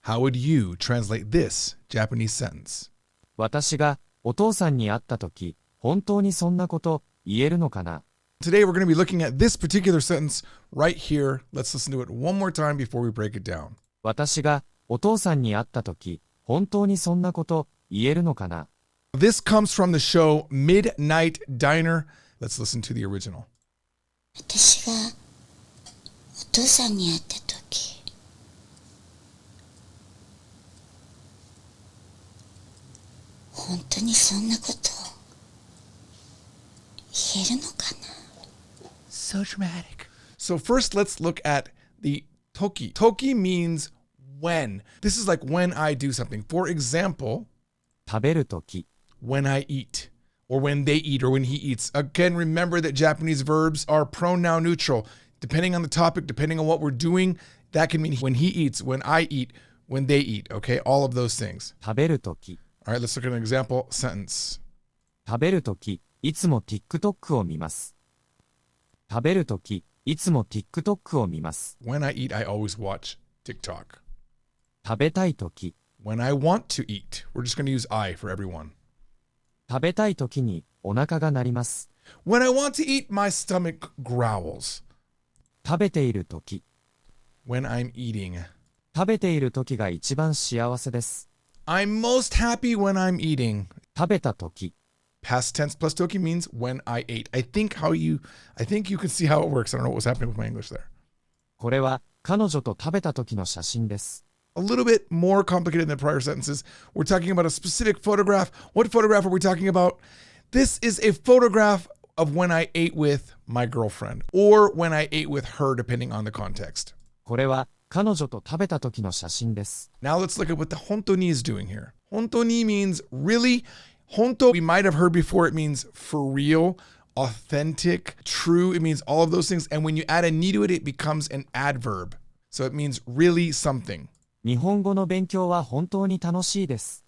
How would you translate this Japanese sentence? 私がお父さんに会ったとき、本当にそんなこと言えるのかな？ Today we're going to be looking at this particular sentence right here. Let's listen to it one more time before we break it down. 私がお父さんに会ったとき、本当にそんなこと言えるのかな？ This comes from the show Midnight Diner. Let's listen to the original. 私がお父さんに会ったとき、本当にそんなこと言えるのかな？ So dramatic. So first, let's look at the Toki. Toki means when. This is like when I do something. For example, 食べるとき、 when I eat, or when they eat, or when he eats. Again, remember that Japanese verbs are pronoun neutral. Depending on the topic, depending on what we're doing, that can mean when he eats, when I eat, when they eat. Okay, all of those things. 食べるとき、 All right, let's look at an example sentence. 食べるとき、いつも TikTok を見ます。食べるとき、いつも TikTok を見ます。 When I eat, I always watch TikTok. 食べたいとき、 When I want to eat, we're just going to use I for everyone. 食べたいときにお腹が鳴ります。 When I want to eat, my stomach growls. 食べているとき、 When I'm eating. 食べているときが一番幸せです。 I'm most happy when I'm eating. 食べたとき、 Past tense plus toki means when I ate. I think you can see how it works. I don't know what was happening with my English there. これは彼女と食べたときの写真です。 A little bit more complicated than prior sentences. We're talking about a specific photograph. What photograph are we talking about? This is a photograph of when I ate with my girlfriend or when I ate with her, depending on the context. これは彼女と食べたときの写真です。 Now let's look at what the Hontoni is doing here. Hontoni means really. Honto, we might have heard before, it means for real, authentic, true. It means all of those things. And when you add a ni to it, it becomes an adverb. So it means really something. 日本語の勉強は本当に楽しいです。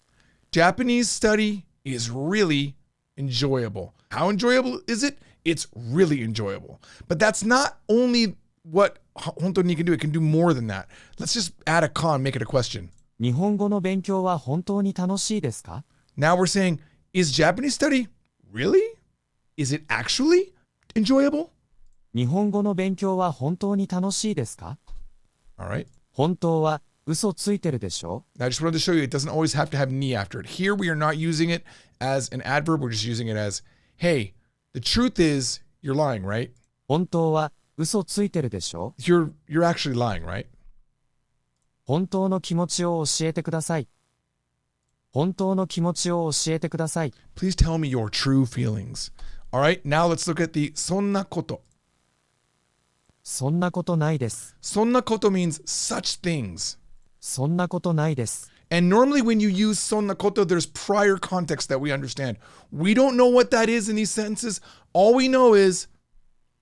Japanese study is really enjoyable. How enjoyable is it? It's really enjoyable. But that's not only what Hontoni can do. It can do more than that. Let's just add a con, make it a question. 日本語の勉強は本当に楽しいですか？ Now we're saying, is Japanese study really? Is it actually enjoyable? 日本語の勉強は本当に楽しいですか？ All right. 本当は嘘ついてるでしょ？ Now I just wanted to show you it doesn't always have to have ni after it. Here we are not using it as an adverb. We're just using it as, hey, the truth is you're lying, right? 本当は嘘ついてるでしょ？ You're actually lying, right? 本当の気持ちを教えてください。本当の気持ちを教えてください。 Please tell me your true feelings. All right, now let's look at the sonnakoto. そんなことないです。 Sonnakoto means such things. そんなことないです。 And normally when you use sonnakoto, there's prior context that we understand. We don't know what that is in these sentences. All we know is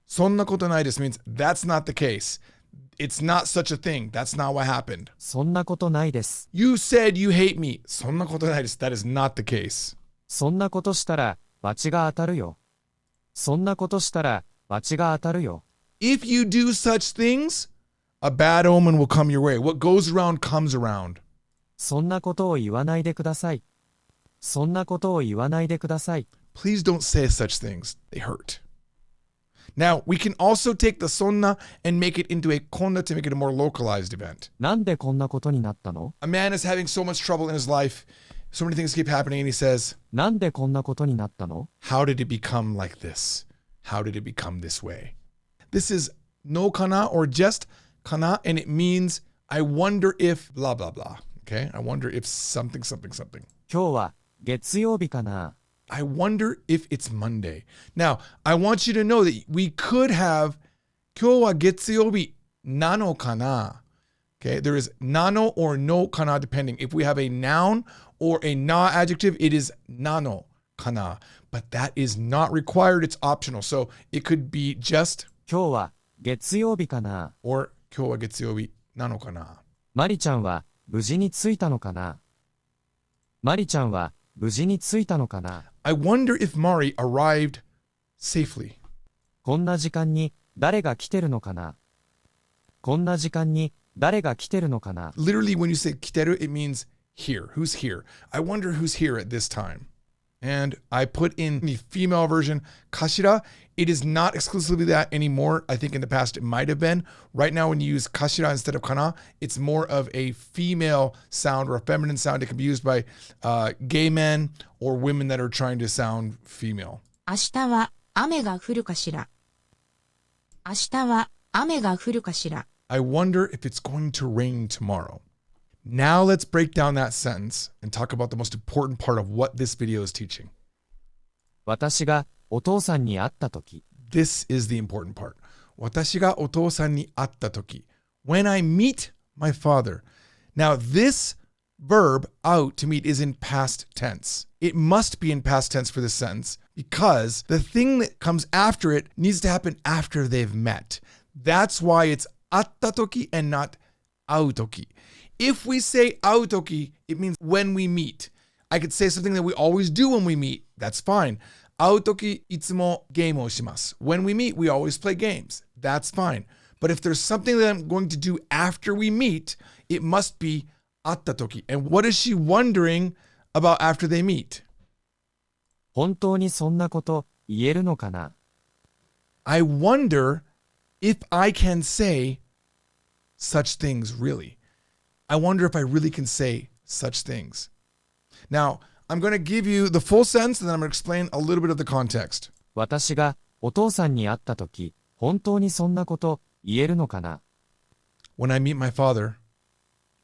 sonnakoto nai desu means that's not the case. It's not such a thing. That's not what happened. そんなことないです。 You said you hate me. Sonnakoto nai desu. That is not the case. そんなことしたら罰が当たるよ。そんなことしたら罰が当たるよ。 If you do such things, a bad omen will come your way. What goes around comes around. そんなことを言わないでください。そんなことを言わないでください。 Please don't say such things. They hurt. Now, we can also take the sonna and make it into a konna to make it a more localized event. なんでこんなことになったの？ A man is having so much trouble in his life. So many things keep happening, and he says, なんでこんなことになったの？ How did it become like this? How did it become this way? This is no kana or just kana, and it means I wonder if blah, blah, blah. Okay? I wonder if something, something, something. 今日は月曜日かな？ I wonder if it's Monday. Now, I want you to know that we could have 今日は月曜日なのかな? Okay, there is nano or no kana depending. If we have a noun or a na adjective, it is nano kana. But that is not required. It's optional. So it could be just 今日は月曜日かな？ or 今日は月曜日なのかな? マリちゃんは無事に着いたのかな？マリちゃんは無事に着いたのかな？ I wonder if Mari arrived safely. こんな時間に誰が来てるのかな？こんな時間に誰が来てるのかな Literally, when you say kiteru, it means here. Who's here? I wonder who's here at this time. And I put in the female version, kashira. It is not exclusively that anymore. I think in the past it might have been. Right now, when you use kashira instead of kana, it's more of a female sound or a feminine sound. It can be used by gay men or women that are trying to sound female. 明日は雨が降るかしら。明日は雨が降るかしら。I wonder if it's going to rain tomorrow. Now let's break down that sentence and talk about the most important part of what this video is teaching. 私がお父さんに会ったとき、 This is the important part. 私がお父さんに会ったとき. When I meet my father. Now this verb, out, to meet, is in past tense. It must be in past tense for this sentence because the thing that comes after it needs to happen after they've met. That's why it's 会ったとき and not 会うとき. If we say 会うとき, it means when we meet. I could say something that we always do when we meet. That's fine. 会うときいつもゲームをします. When we meet, we always play games. That's fine. But if there's something that I'm going to do after we meet, it must be 会ったとき. And what is she wondering about after they meet? 本当にそんなこと言えるのかな I wonder if I can say such things really. I wonder if I really can say such things. Now, I'm going to give you the full sentence and then I'm going to explain a little bit of the context. 私がお父さんに会ったとき、本当にそんなこと言えるのかな When I meet my father,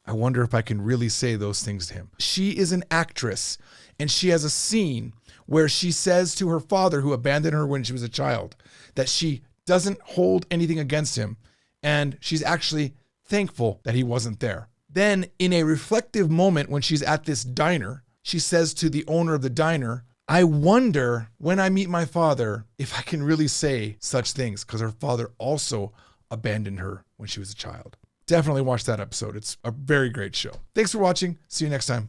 I wonder if I can really say those things to him. She is an actress and she has a scene where she says to her father, who abandoned her when she was a child, that she doesn't hold anything against him and she's actually thankful that he wasn't there. Then in a reflective moment when she's at this diner, she says to the owner of the diner, I wonder when I meet my father if I can really say such things because her father also abandoned her when she was a child. Definitely watch that episode. It's a very great show. Thanks for watching. See you next time.